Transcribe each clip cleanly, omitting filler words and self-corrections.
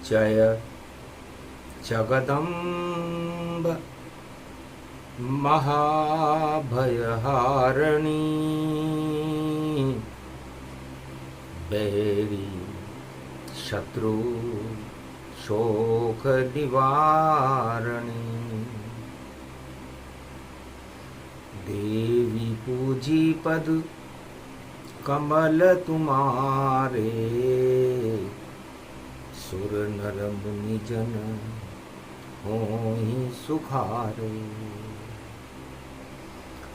जय जगदम्ब महाभयहारिणी बैरी शत्रु शोक निवारणी देवी पूजी पद कमल तुम्हारे सुर नर मुनि जन होहि सुखारे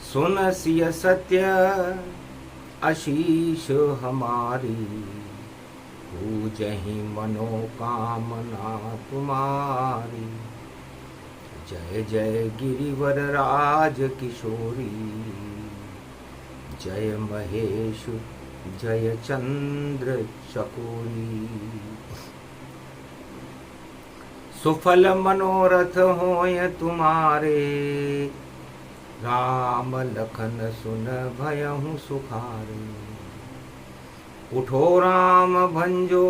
सुन सिय सत्य आशीष हमारी पूजहि मनोकामना तुम्हारी जय जय गिरिवर राज किशोरी जय महेश जय चंद्र चकोरी सुफल मनोरथ होय तुम्हारे राम लखन सुन भयहु सुखारे उठो राम भंजो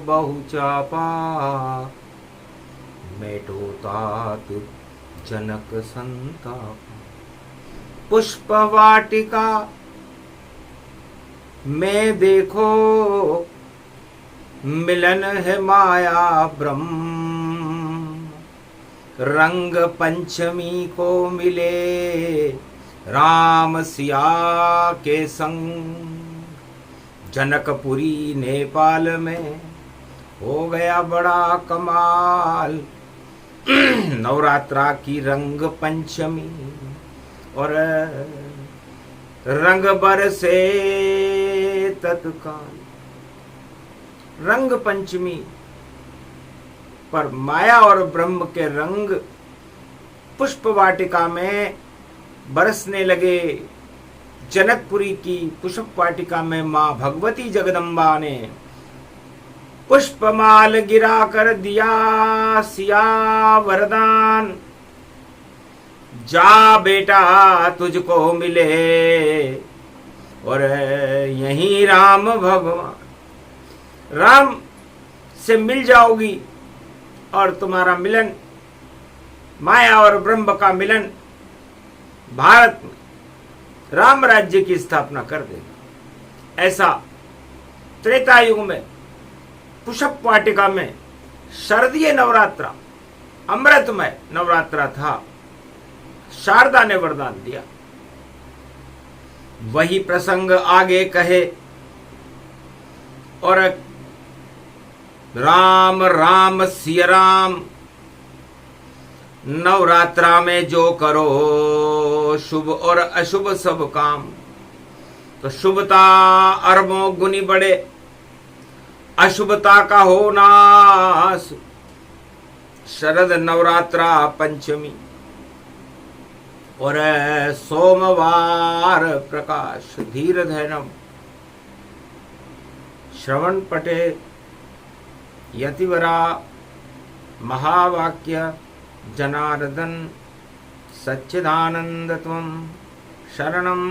बहु चापा मेटो तात जनक संताप पुष्प वाटिका में देखो मिलन है माया ब्रह्म रंग पंचमी को मिले राम सिया के संग जनकपुरी नेपाल में हो गया बड़ा कमाल नवरात्रा की रंग पंचमी और रंग बरसे तत्काल रंग पंचमी पर माया और ब्रह्म के रंग पुष्प वाटिका में बरसने लगे। जनकपुरी की पुष्प वाटिका में मां भगवती जगदम्बा ने पुष्पमाल गिरा कर दिया सिया वरदान जा बेटा तुझको मिले और यही राम भगवान राम से मिल जाओगी और तुम्हारा मिलन माया और ब्रह्म का मिलन भारत में राम राज्य की स्थापना कर देगा। ऐसा त्रेता युग में पुष्प वाटिका में शारदीय नवरात्रा अमृतमय नवरात्रा था। शारदा ने वरदान दिया। वही प्रसंग आगे कहे और राम राम सिय राम नवरात्रा में जो करो शुभ और अशुभ सब काम तो शुभता अरबों गुनी बढ़े अशुभता का हो नाश शरद नवरात्रा पंचमी और सोमवार प्रकाश धीर धैनम श्रवण पटे यतिवरा महावाक्य जनार्दन सच्चिदानंद त्वं शरणं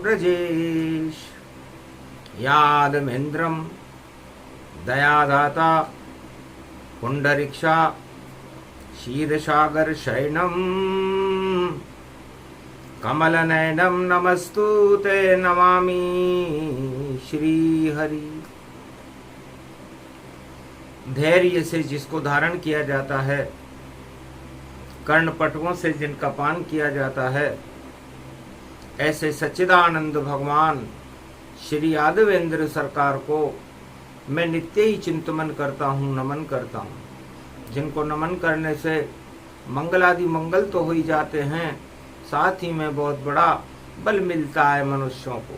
ब्रजेश यादवेन्द्रं दयादाता पुंडरीक्षा क्षीरसागर शयनं कमलनयनं नमस्तुते नमामि श्रीहरि। धैर्य से जिसको धारण किया जाता है कर्णपटुओं से जिनका पान किया जाता है ऐसे सच्चिदानंद भगवान श्री यादवेंद्र सरकार को मैं नित्य ही चिंतन करता हूँ नमन करता हूँ। जिनको नमन करने से मंगलादि मंगल तो हो ही जाते हैं साथ ही में बहुत बड़ा बल मिलता है मनुष्यों को।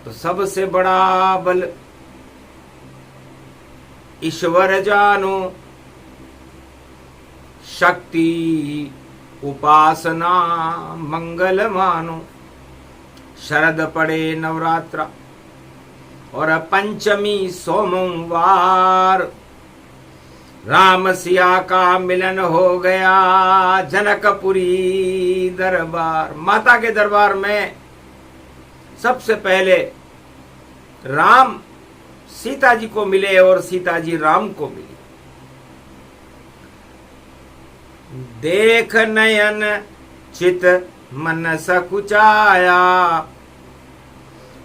तो सबसे बड़ा बल ईश्वर जानो शक्ति उपासना मंगल मानो शरद पड़े नवरात्रा और पंचमी सोमवार राम सिया का मिलन हो गया जनकपुरी दरबार। माता के दरबार में सबसे पहले राम सीता जी को मिले और सीता जी राम को मिली। देख नयन चित मन सकुचाया,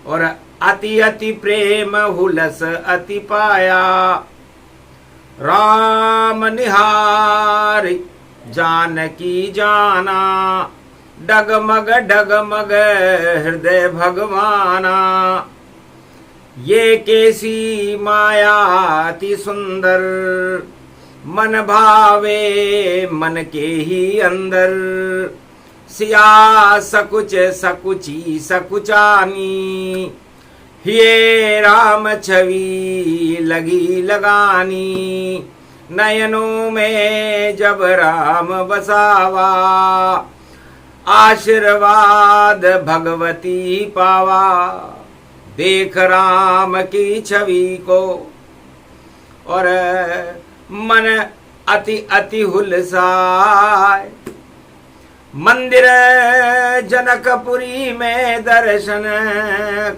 और अति अति प्रेम हुलस अति पाया। राम निहारी जानकी जाना, डगमग डगमग हृदय भगवाना। ये कैसी माया अति सुंदर, मन भावे मन के ही अंदर। सिया सकुच सकुची सकुचानी, ये राम छवि लगी लगानी। नयनों में जब राम बसावा, आशीर्वाद भगवती पावा। देख राम की छवि को और मन अति अति हुलसाए। मंदिर जनकपुरी में दर्शन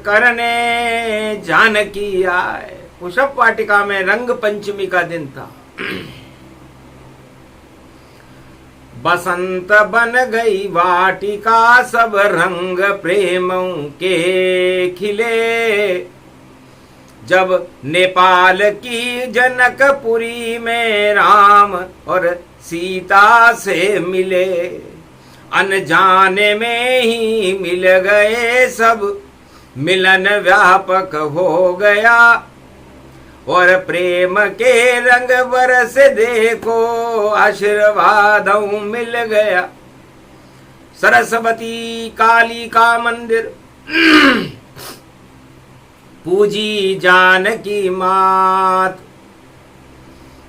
करने जानकी आए। पुष्प वाटिका में रंग पंचमी का दिन था। बसंत बन गई वाटिका, सब रंग प्रेमों के खिले। जब नेपाल की जनकपुरी में राम और सीता से मिले, अनजाने में ही मिल गए सब। मिलन व्यापक हो गया और प्रेम के रंग बरस देखो, आशीर्वादों मिल गया। सरस्वती काली का मंदिर पूजी जानकी मात।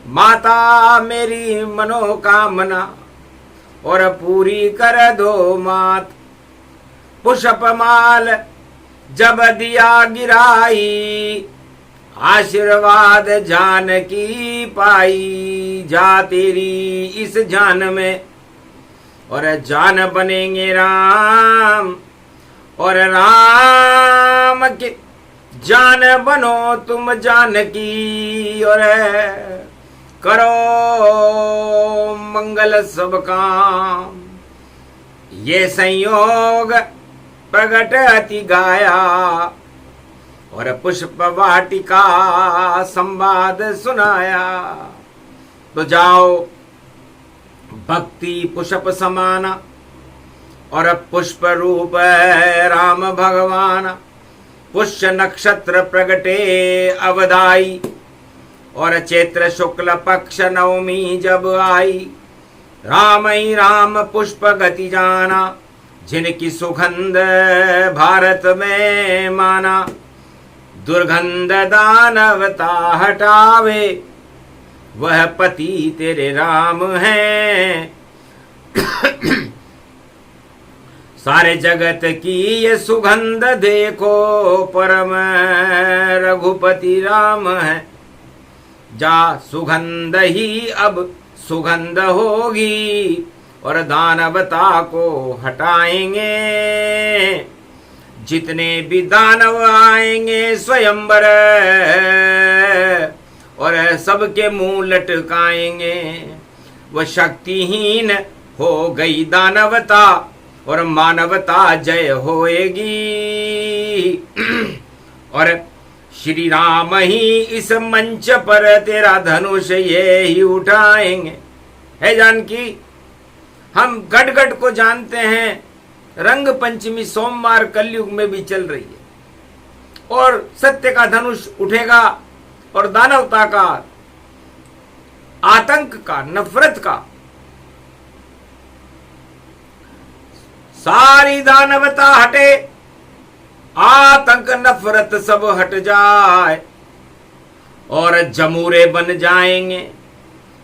माता मेरी मनोकामना और पूरी कर दो मात। पुष्पमाल जब दिया गिराई, आशीर्वाद जानकी पाई। जा तेरी इस जान में और जान बनेंगे राम, और राम के जान बनो तुम जानकी। और करो मंगल सब काम, ये संयोग प्रगट अति गाया। और पुष्प वाटिका संवाद सुनाया। तो जाओ भक्ति पुष्प समाना, और पुष्प रूप राम भगवान। पुष्य नक्षत्र प्रगटे अवधाई, और चैत्र शुक्ल पक्ष नवमी जब आई। राम ही राम पुष्प गति जाना, जिनकी सुगंध भारत में माना। दुर्गंध दानवता हटावे, वह पति तेरे राम हैं। सारे जगत की ये सुगंध देखो, परम रघुपति राम है। जा सुगंध ही अब सुगंध होगी, और दानवता को हटाएंगे। जितने भी दानव आएंगे स्वयंवर, और सबके मुंह लटकाएंगे। वह शक्तिहीन हो गई दानवता, और मानवता जय होएगी। और श्री राम ही इस मंच पर तेरा धनुष ये ही उठाएंगे। है जानकी, हम गट गट को जानते हैं। रंग पंचमी सोमवार कलयुग में भी चल रही है, और सत्य का धनुष उठेगा, और दानवता का, आतंक का, नफरत का, सारी दानवता हटे, आतंक नफरत सब हट जाए, और जमूरे बन जाएंगे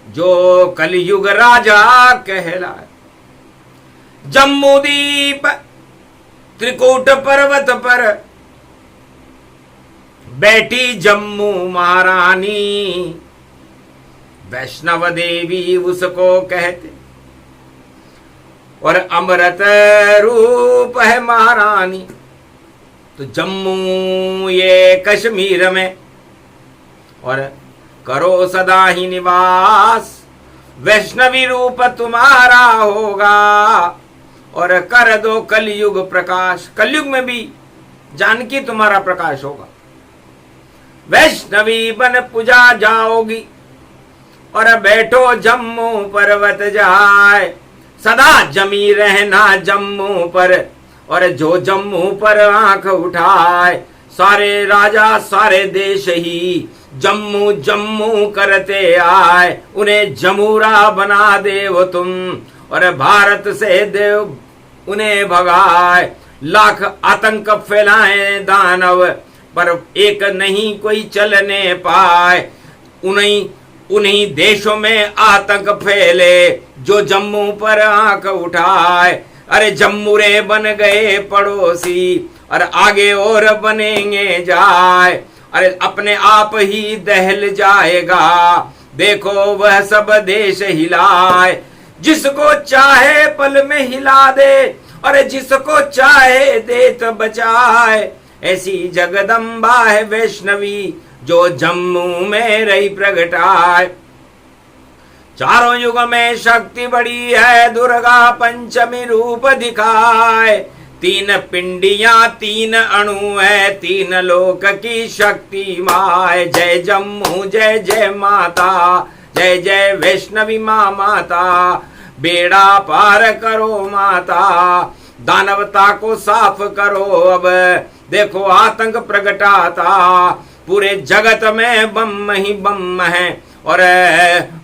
जो कलयुग राजा कहलाए। जम्मू दीप त्रिकूट पर्वत पर बैठी जम्मू महारानी, वैष्णव देवी उसको कहते, और अमृत रूप है महारानी। तो जम्मू ये कश्मीर में, और करो सदा ही निवास, वैष्णवी रूप तुम्हारा होगा और कर दो कलयुग प्रकाश। कलयुग में भी जानकी तुम्हारा प्रकाश होगा। वैष्णवी बन पूजा जाओगी और बैठो जम्मू पर्वत जाए, सदा जमी रहना जम्मू पर और जो जम्मू पर आंख उठाए, सारे राजा सारे देश ही जम्मू जम्मू करते आए, उन्हें जमूरा बना देव तुम और भारत से देव उन्हें भगाए। लाख आतंक फैलाए दानव पर एक नहीं कोई चलने पाए, उन्हीं देशों में आतंक फैले जो जम्मू पर आंख उठाए। अरे जम्मूरे बन गए पड़ोसी और आगे और बनेंगे जाए, अरे अपने आप ही दहल जाएगा, देखो वह सब देश हिलाए। जिसको चाहे पल में हिला दे और जिसको चाहे देत बचाए, ऐसी जगदम्बा है वैष्णवी जो जम्मू में रही प्रगटाए। चारों युग में शक्ति बड़ी है दुर्गा पंचमी रूप दिखाए, तीन पिंडियां तीन अणु है तीन लोक की शक्ति माए। जय जम्मू जय जय माता, जय जय वैष्णवी माँ माता, बेड़ा पार करो माता, दानवता को साफ करो अब, देखो आतंक प्रगटाता, पूरे जगत में बम ही बम है और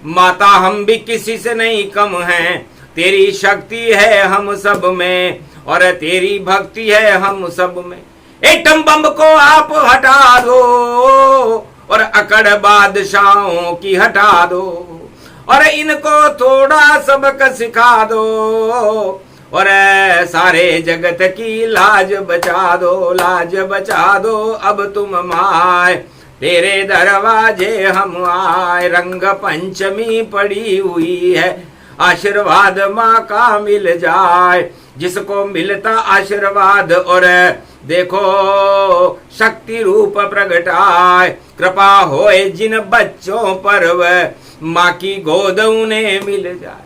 माता हम भी किसी से नहीं कम हैं, तेरी शक्ति है हम सब में और तेरी भक्ति है हम सब में। एटम बम को आप हटा दो और अकड़ बादशाहों की हटा दो और इनको थोड़ा सबक सिखा दो और सारे जगत की लाज बचा दो, लाज बचा दो अब तुम माए, तेरे दरवाजे हम आए। रंग पंचमी पड़ी हुई है आशीर्वाद माँ का मिल जाए, जिसको मिलता आशीर्वाद और देखो शक्ति रूप प्रगटाए। कृपा होए जिन बच्चों पर वह माँ की गोद उन्हें मिल जाए।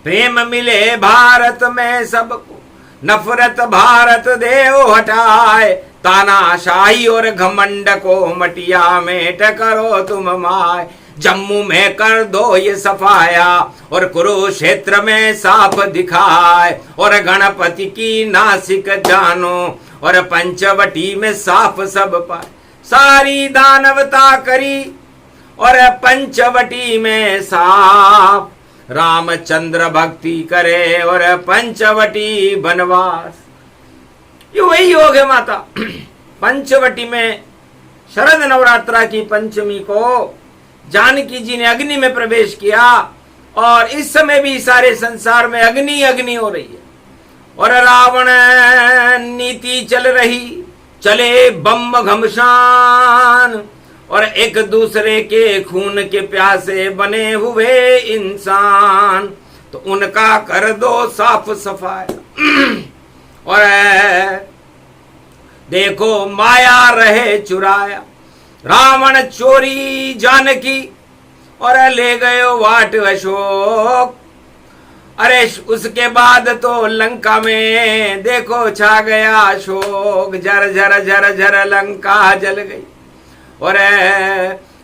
प्रेम मिले भारत में सबको, नफरत भारत देव हटाए, तानाशाही और घमंड को मटिया मेट करो तुम माए। जम्मू में कर दो ये सफाया और कुरुक्षेत्र में साफ दिखाए और गणपति की नासिक जानो और पंचवटी में साफ सब पाए। सारी दानवता करी और पंचवटी में साफ, रामचंद्र भक्ति करे और पंचवटी बनवास। ये वही योग है माता। पंचवटी में शरद नवरात्रा की पंचमी को जानकी जी ने अग्नि में प्रवेश किया और इस समय भी सारे संसार में अग्नि अग्नि हो रही है और रावण नीति चल रही, चले बम घमसान और एक दूसरे के खून के प्यासे बने हुए इंसान, तो उनका कर दो साफ सफाई और देखो माया रहे चुराया। रावण चोरी जानकी और ले गयो वाट अशोक, अरे उसके बाद तो लंका में देखो छा गया अशोक, झर झर झर झर लंका जल गई और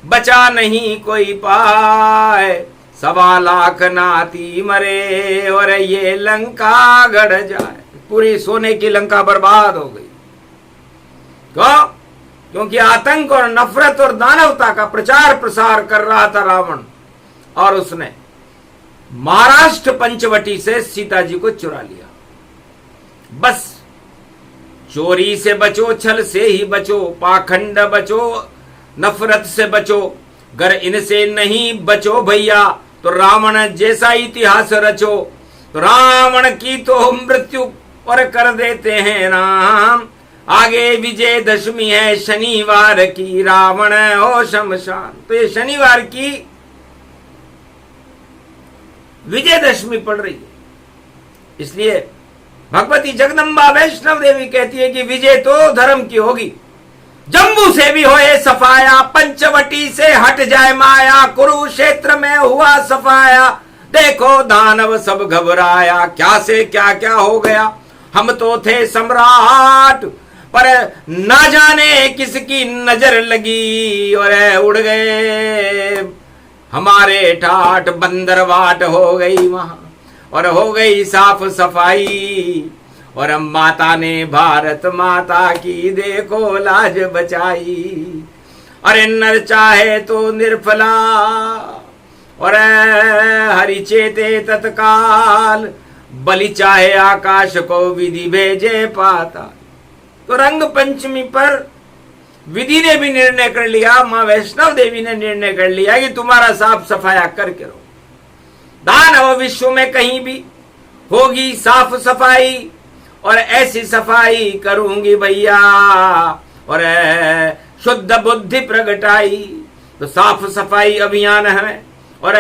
बचा नहीं कोई पाए, 1.25 लाख नाती मरे और ये लंका गड़ जाए। पूरी सोने की लंका बर्बाद हो गई। क्यों? क्योंकि आतंक और नफरत और दानवता का प्रचार प्रसार कर रहा था रावण और उसने महाराष्ट्र पंचवटी से सीता जी को चुरा लिया। बस चोरी से बचो, छल से ही बचो, पाखंड बचो, नफरत से बचो, अगर इनसे नहीं बचो भैया तो रावण जैसा इतिहास रचो। तो रावण की तो मृत्यु और कर देते हैं राम। आगे विजय दशमी है शनिवार की, रावण हो शमशान। तो ये शनिवार की विजय दशमी पड़ रही है, इसलिए भगवती जगदम्बा वैष्णव देवी कहती है कि विजय तो धर्म की होगी जम्बू से भी होए सफाया, पंचवटी से हट जाए माया, कुरुक्षेत्र में हुआ सफाया, देखो दानव सब घबराया, क्या से क्या क्या हो गया, हम तो थे सम्राट पर ना जाने किसकी नजर लगी, और उड़ गए हमारे ठाट, बंदरवाट हो गई वहां और हो गई साफ सफाई, और माता ने भारत माता की देखो लाज बचाई। अरे नर चाहे तो निर्फला और हरि चेते तत्काल, बलि चाहे आकाश को विधि भेजे पाता। तो रंग पंचमी पर विधि ने भी निर्णय कर लिया, मां वैष्णव देवी ने निर्णय कर लिया कि तुम्हारा साफ सफाया करके रहो। दानव विश्व में कहीं भी होगी साफ सफाई, और ऐसी सफाई करूंगी भैया, और शुद्ध बुद्धि प्रगटाई। तो साफ सफाई अभियान है, और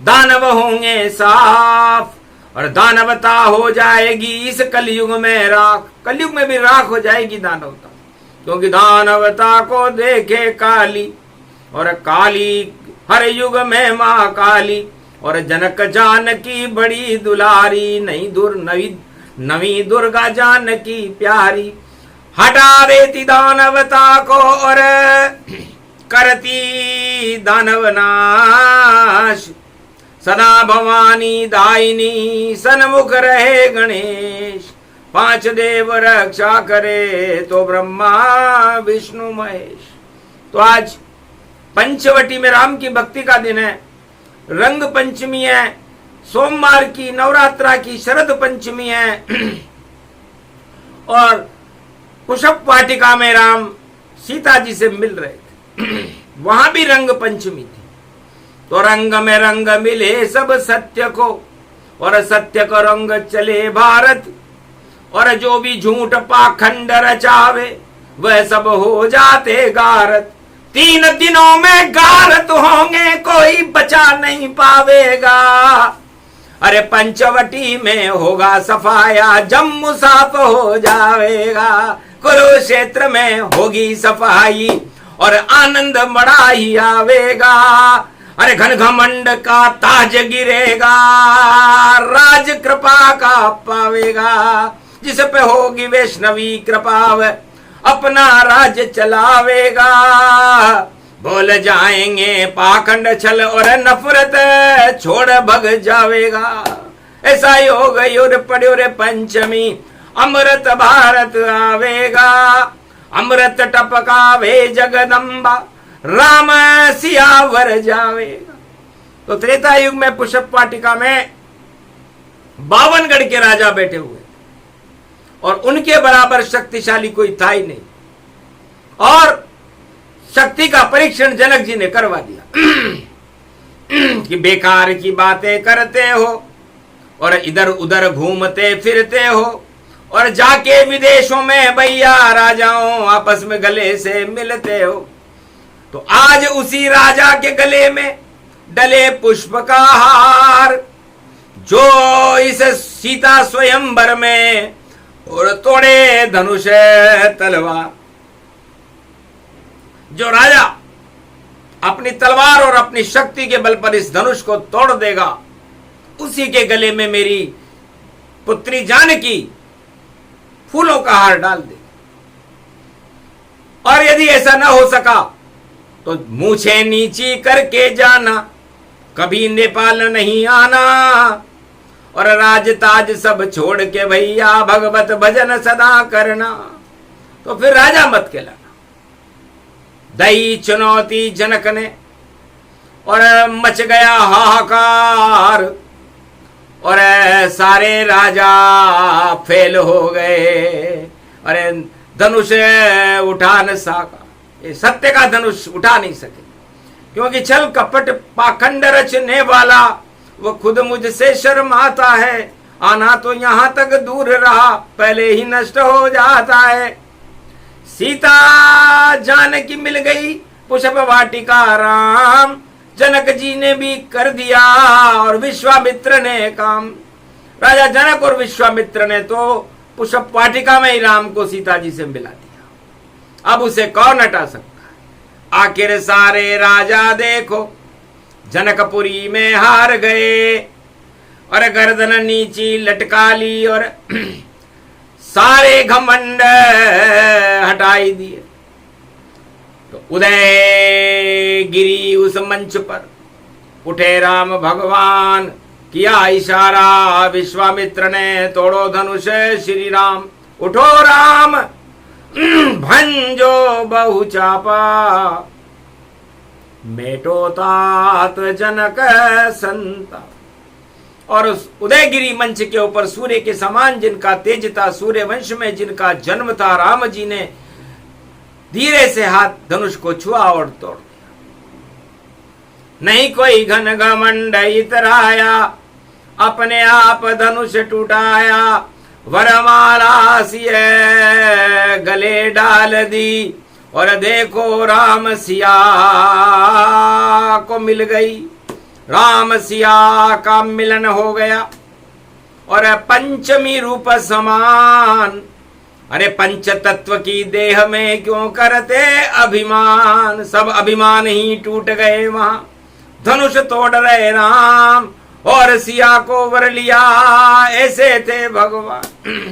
दानव होंगे साफ, और दानवता हो जाएगी इस कलयुग में राख। कलयुग में भी राख हो जाएगी दानवता, क्योंकि दानवता को देखे काली, और काली हर युग में मां काली, और जनक जानकी बड़ी दुलारी, नवी दुर्गा जानकी प्यारी। हटा देती दानवता को और करती दानव नाश, सदा भवानी दायिनी सन्मुख रहे गणेश, पांच देव रक्षा करे तो ब्रह्मा विष्णु महेश। तो आज पंचवटी में राम की भक्ति का दिन है, रंग पंचमी है, सोमवार की नवरात्रा की शरद पंचमी है, और पुष्प वाटिका में राम सीता जी से मिल रहे थे, वहां भी रंग पंचमी थी। तो रंग में रंग मिले सब सत्य को, और सत्य को रंग चले भारत, और जो भी झूठ पाखंड रचावे वह सब हो जाते गारत। 3 दिनों में गारत होंगे, कोई बचा नहीं पावेगा। अरे पंचवटी में होगा सफाया, जम्मू साफ हो जाएगा, कुरुक्षेत्र में होगी सफाई, और आनंद बड़ा ही आवेगा। अरे घन घमंड का ताज गिरेगा, राज कृपा का पावेगा, जिस पे होगी वैष्णवी कृपा अपना राज्य चलावेगा। बोल जाएंगे पाखंड छल और नफरत छोड़ भग जावेगा। ऐसा ही हो गई और पड़ो रे पंचमी, अमृत भारत आवेगा, अमृत टपकावे जगदम्बा, राम सियावर जावेगा। तो त्रेता युग में पुष्प वाटिका में 52 गढ़ के राजा बैठे हुए, और उनके बराबर शक्तिशाली कोई था ही नहीं, और शक्ति का परीक्षण जनक जी ने करवा दिया कि बेकार की बातें करते हो, और इधर उधर घूमते फिरते हो, और जाके विदेशों में भैया राजाओं आपस में गले से मिलते हो। तो आज उसी राजा के गले में डले पुष्प का हार, जो इस सीता स्वयंवर में और तोड़े धनुष तलवार। जो राजा अपनी तलवार और अपनी शक्ति के बल पर इस धनुष को तोड़ देगा, उसी के गले में मेरी पुत्री जानकी फूलों का हार डाल दे। और यदि ऐसा न हो सका तो मूछें नीची करके जाना, कभी नेपाल नहीं आना, और राज ताज सब छोड़ के भैया भगवत भजन सदा करना। तो फिर राजा मत कहलाना। दई चुनौती जनक ने, और मच गया हाहाकार, और सारे राजा फेल हो गए। अरे धनुष उठा न सका, ये सत्य का धनुष उठा नहीं सके, क्योंकि छल कपट पाखंड रचने वाला वो खुद मुझसे शर्माता है। आना तो यहां तक दूर रहा, पहले ही नष्ट हो जाता है। सीता जानकी मिल गई पुष्प वाटिका राम, जनक जी ने भी कर दिया और विश्वामित्र ने काम। राजा जनक और विश्वामित्र ने तो पुष्प वाटिका में ही राम को सीता जी से मिला दिया। अब उसे कौन हटा सकता है। आखिर सारे राजा देखो जनकपुरी में हार गए और गर्दन नीची लटका ली और सारे घमंड हटाई दिए। तो उदय गिरी उस मंच पर उठे राम भगवान, किया इशारा विश्वामित्र ने, तोड़ो धनुष श्री राम। उठो राम भंजो बहु चापा, मेटो तात जनक संता। और उस उदयगिरी मंच के ऊपर सूर्य के समान जिनका तेज था, सूर्य वंश में जिनका जन्म था, राम जी ने धीरे से हाथ धनुष को छुआ और तोड़ दिया। नहीं कोई घन घमंड इतराया, अपने आप धनुष टूटाया। वरमाला सिय गले डाल दी और देखो राम सिया को मिल गई। राम सिया का मिलन हो गया और पंचमी रूप समान। अरे पंच तत्व की देह में क्यों करते अभिमान, सब अभिमान ही टूट गए वहां। धनुष तोड़ रहे राम और सिया को वर लिया, ऐसे थे भगवान।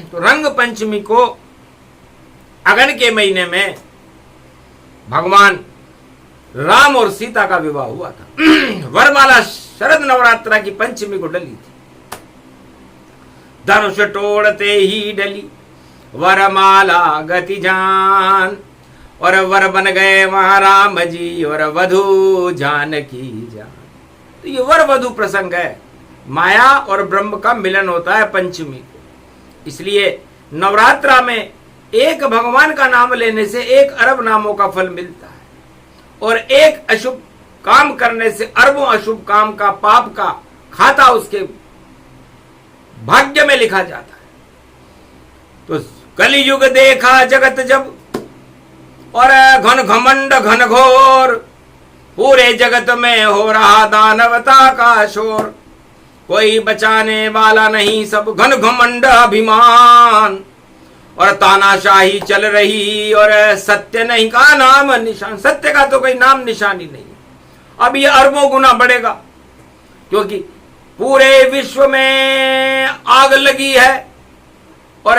तो रंग पंचमी को अगन के महीने में भगवान राम और सीता का विवाह हुआ था। वरमाला शरद नवरात्रा की पंचमी को डली थी। धनुष तोड़ते ही डली वरमाला गति जान, और वर बन गए वहां राम जी और वधु जानकी जान। तो ये वर वधु प्रसंग है, माया और ब्रह्म का मिलन होता है पंचमी को। इसलिए नवरात्रा में एक भगवान का नाम लेने से 1 अरब नामों का फल मिलता है, और एक अशुभ काम करने से अरबों अशुभ काम का, पाप का खाता उसके भाग्य में लिखा जाता है। तो कलियुग देखा जगत जब, और घन घमंड घन घोर, पूरे जगत में हो रहा दानवता का शोर। कोई बचाने वाला नहीं, सब घन घमंड अभिमान, और तानाशाही चल रही और सत्य नहीं का नाम निशान। सत्य का तो कोई नाम निशान ही नहीं। अब ये अरबों गुना बढ़ेगा, क्योंकि पूरे विश्व में आग लगी है और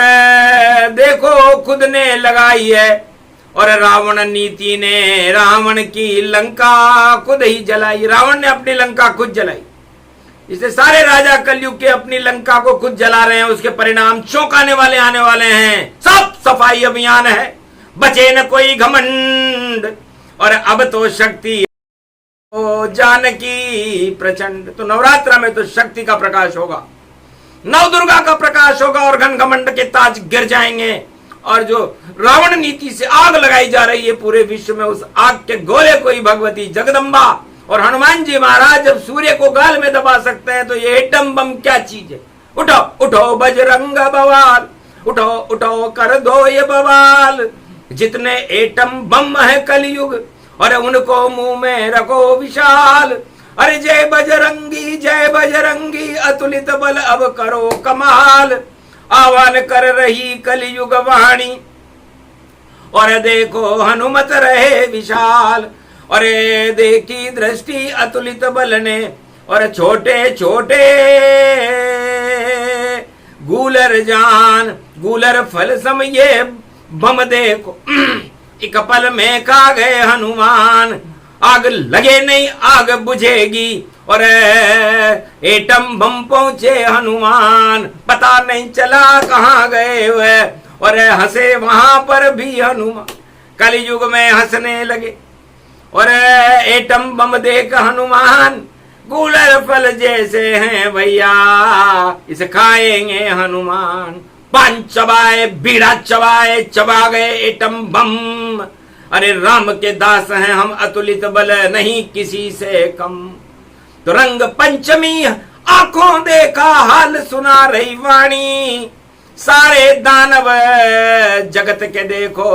देखो खुद ने लगाई है, और रावण नीति ने रावण की लंका खुद ही जलाई। रावण ने अपनी लंका खुद जलाई। इससे सारे राजा कलयुग के अपनी लंका को खुद जला रहे हैं। उसके परिणाम चौंकाने वाले आने वाले हैं। सब सफाई अभियान है, बचे न कोई घमंड, और अब तो शक्ति जानकी प्रचंड। तो नवरात्रा में तो शक्ति का प्रकाश होगा, नव दुर्गा का प्रकाश होगा, और घन घमंड के ताज गिर जाएंगे। और जो रावण नीति से आग लगाई जा रही है पूरे विश्व में, उस आग के गोले को ही भगवती जगदम्बा और हनुमान जी महाराज जब सूर्य को गाल में दबा सकते हैं, तो ये एटम बम क्या चीज है। उठो उठो बजरंग बवाल, उठो उठो कर दो ये बवाल। जितने एटम बम है कलयुग, और उनको मुंह में रखो विशाल। अरे जय बजरंगी अतुलित बल अब करो कमाल। आह्वान कर रही कलियुग वाणी, और देखो हनुमत रहे विशाल। और देखी दृष्टि अतुलित बल ने, और छोटे छोटे गूलर जान, गूलर फल सम ये बम देखो। एक पल में खा गए हनुमान। आग लगे नहीं आग बुझेगी, और एटम बम पहुंचे हनुमान। पता नहीं चला कहां गए वे, और हंसे वहां पर भी हनुमान। कलयुग में हंसने लगे, और एटम बम देख हनुमान। गूलर फल जैसे हैं भैया, इसे खाएंगे हनुमान। पान चबाए बीड़ा चबाए, चबा गए एटम बम। अरे राम के दास हैं हम, अतुलित बल नहीं किसी से कम। तो रंग पंचमी आंखों देखा हाल सुना रही वाणी। सारे दानव जगत के देखो,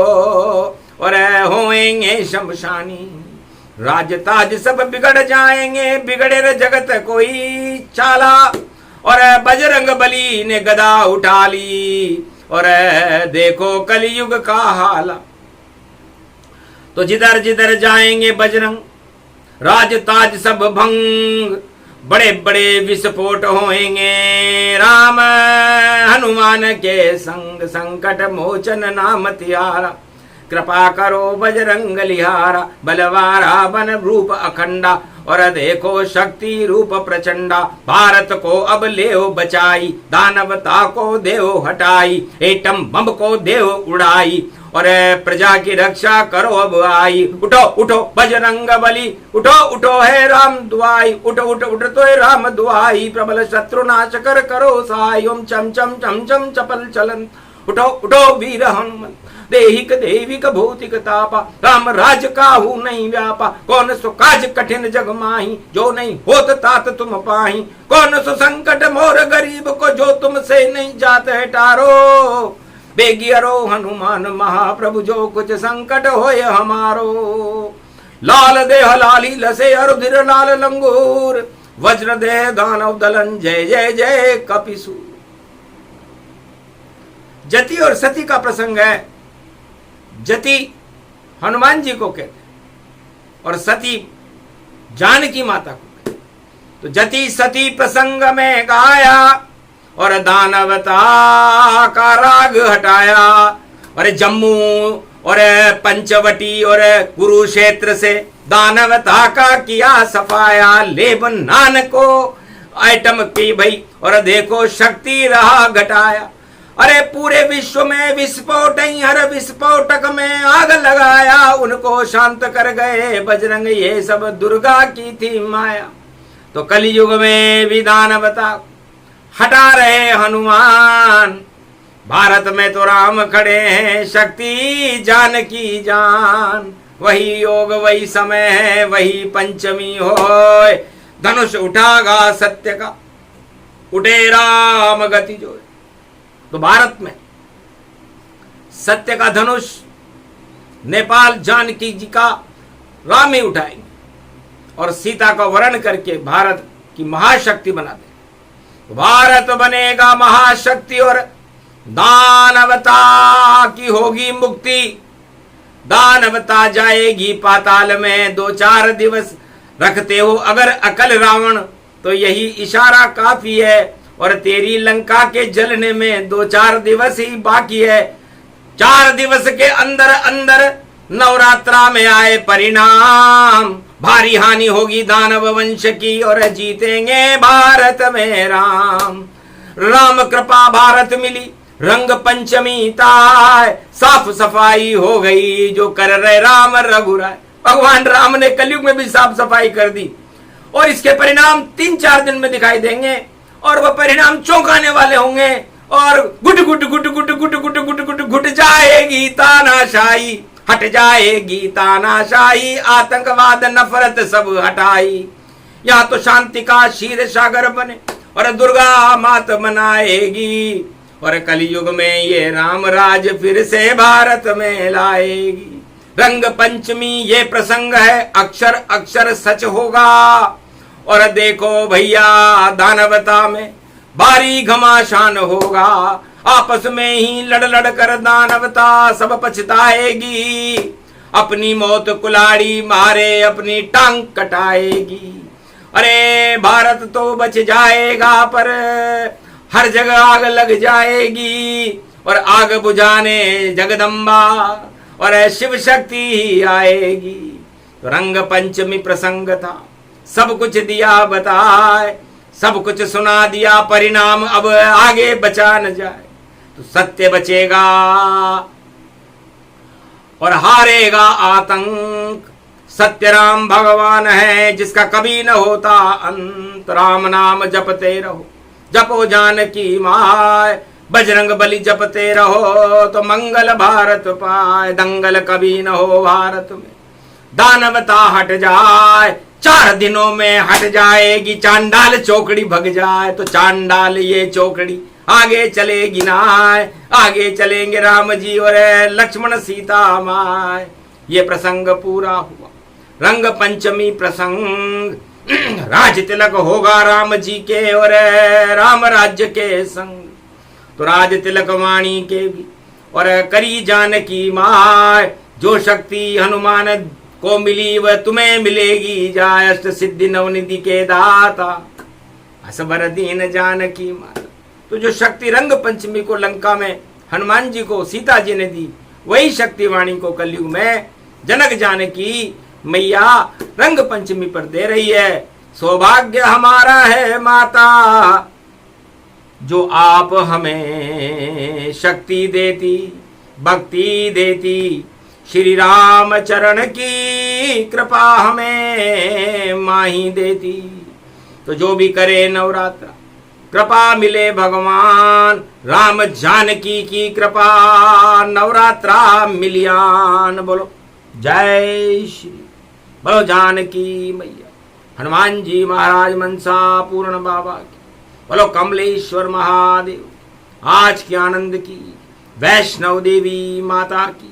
और होएंगे शमशानी। राज ताज सब बिगड़ जाएंगे, बिगड़े न जगत कोई चाला। और बजरंग बली ने गदा उठा ली, और देखो कलयुग का हाल। तो जिधर जिधर जाएंगे बजरंग, राज ताज सब भंग, बड़े बड़े विस्फोट होएंगे राम हनुमान के संग। संकट मोचन नाम तिहारा, कृपा करो बजरंग लिहारा। बलवारा बन रूप अखंडा, और देखो शक्ति रूप प्रचंडा। भारत को अब लेओ बचाई, दानवता को देओ हटाई। एटम बम को देओ उड़ाई, और प्रजा की रक्षा करो अब आई। उठो उठो बजरंग बली, उठो उठो है राम दुआई। उठो उठो उठो तो है राम दुआई, प्रबल शत्रु नाश कर करो सहाय। ओम चम चम चम चम चपल चलन, उठो उठो वीर हनुमंत। देहिक देविक भौतिक तापा, राम राज काहू नहीं व्यापा। कौन सो काज कठिन जग माही, जो नहीं होत तात तुम पाही। कौन सो संकट मोर गरीब को, जो तुमसे नहीं जात है टारो। बेगियरो हनुमान महाप्रभु, जो कुछ संकट होए हमारो। लाल देह लाली लसे अरुधिर लाल लंगूर, वज्र देह दानव दलन जय जय जय कपिसूर। जति और सती का प्रसंग है। जति हनुमान जी को कहते और सती जानकी माता को कहते। तो जति सती प्रसंग में गाया, और दानवता का राग हटाया। और जम्मू और पंचवटी और कुरुक्षेत्र से दानवता का किया सफाया। लेबनान को आइटम की भई, और देखो शक्ति रहा घटाया। अरे पूरे विश्व में विस्फोट ही, हर विस्फोटक में आग लगाया। उनको शांत कर गए बजरंग, ये सब दुर्गा की थी माया। तो कलयुग में भी दानवता हटा रहे हनुमान। भारत में तो राम खड़े हैं, शक्ति जानकी जान। वही योग वही समय है, वही पंचमी होय। धनुष उठागा सत्य का, उठे राम गति जो। तो भारत में सत्य का धनुष नेपाल जानकी जी का राम ही उठाएंगे, और सीता का वर्ण करके भारत की महाशक्ति बना देंगे। भारत बनेगा महाशक्ति, और दानवता की होगी मुक्ति। दानवता जाएगी पाताल में, 2-4 दिवस रखते हो अगर अकल रावण, तो यही इशारा काफी है। और तेरी लंका के जलने में 2-4 दिवस ही बाकी है। 4 दिवस के अंदर अंदर नवरात्रा में आए परिणाम। भारी हानि होगी दानव वंश की, और जीतेंगे भारत में राम। राम कृपा भारत मिली, रंग पंचमी ताय। साफ सफाई हो गई जो कर रहे राम रघुराय। भगवान राम ने कलयुग में भी साफ सफाई कर दी, और इसके परिणाम 3-4 दिन में दिखाई देंगे। और वह परिणाम चौंकाने वाले होंगे। और गुट गुट गुट गुट गुट गुट गुट गुट घुट जाएगी तानाशाही, हट जाएगी तानाशाही। आतंकवाद नफरत सब हटाई। यहाँ तो शांति का क्षीर सागर बने, और दुर्गा मात मनाएगी। और कलयुग में ये राम राज फिर से भारत में लाएगी। रंग पंचमी ये प्रसंग है, अक्षर अक्षर सच होगा। और देखो भैया दानवता में भारी घमासान होगा। आपस में ही लड़ लड़ कर दानवता सब पछताएगी। अपनी मौत कुलाड़ी मारे अपनी टांग कटाएगी। अरे भारत तो बच जाएगा, पर हर जगह आग लग जाएगी। और आग बुझाने जगदम्बा और शिव शक्ति ही आएगी। तो रंग पंचमी प्रसंग था, सब कुछ दिया बताए, सब कुछ सुना दिया। परिणाम अब आगे बचा न जाए। तो सत्य बचेगा और हारेगा आतंक। सत्य राम भगवान है जिसका कभी न होता अंत। राम नाम जपते रहो, जपो जानकी माय। बजरंग बली जपते रहो तो मंगल भारत पाए। दंगल कभी न हो भारत में, दानवता हट जाए। 4 दिनों में हट जाएगी। चांडाल चौकड़ी भग जाए तो चांडाल ये चौकड़ी आगे चलेगी ना। आगे चलेंगे राम जी और लक्ष्मण सीता माय। ये प्रसंग पूरा हुआ, रंग पंचमी प्रसंग। राज तिलक होगा राम जी के और राम राज्य के संग। तो राज तिलक वाणी के भी और करी जानकी माय। जो शक्ति हनुमान को मिली वह तुम्हें मिलेगी, जाय अष्ट सिद्धि नवनिधि के दाता, असबर दीन जानकी माता। तो जो शक्ति रंग पंचमी को लंका में हनुमान जी को सीता जी ने दी, वही शक्ति वाणी को कलयुग में जनक जानकी मैया रंग पंचमी पर दे रही है। सौभाग्य हमारा है माता, जो आप हमें शक्ति देती, भक्ति देती, श्री राम चरण की कृपा हमें माही देती। तो जो भी करे नवरात्रा, कृपा मिले भगवान राम जानकी की कृपा, नवरात्रा मिलियान। बोलो जय श्री, बोलो जानकी मैया, हनुमान जी महाराज मनसा पूर्ण बाबा की, बोलो कमलेश्वर महादेव आज की आनंद की, वैष्णव देवी माता की।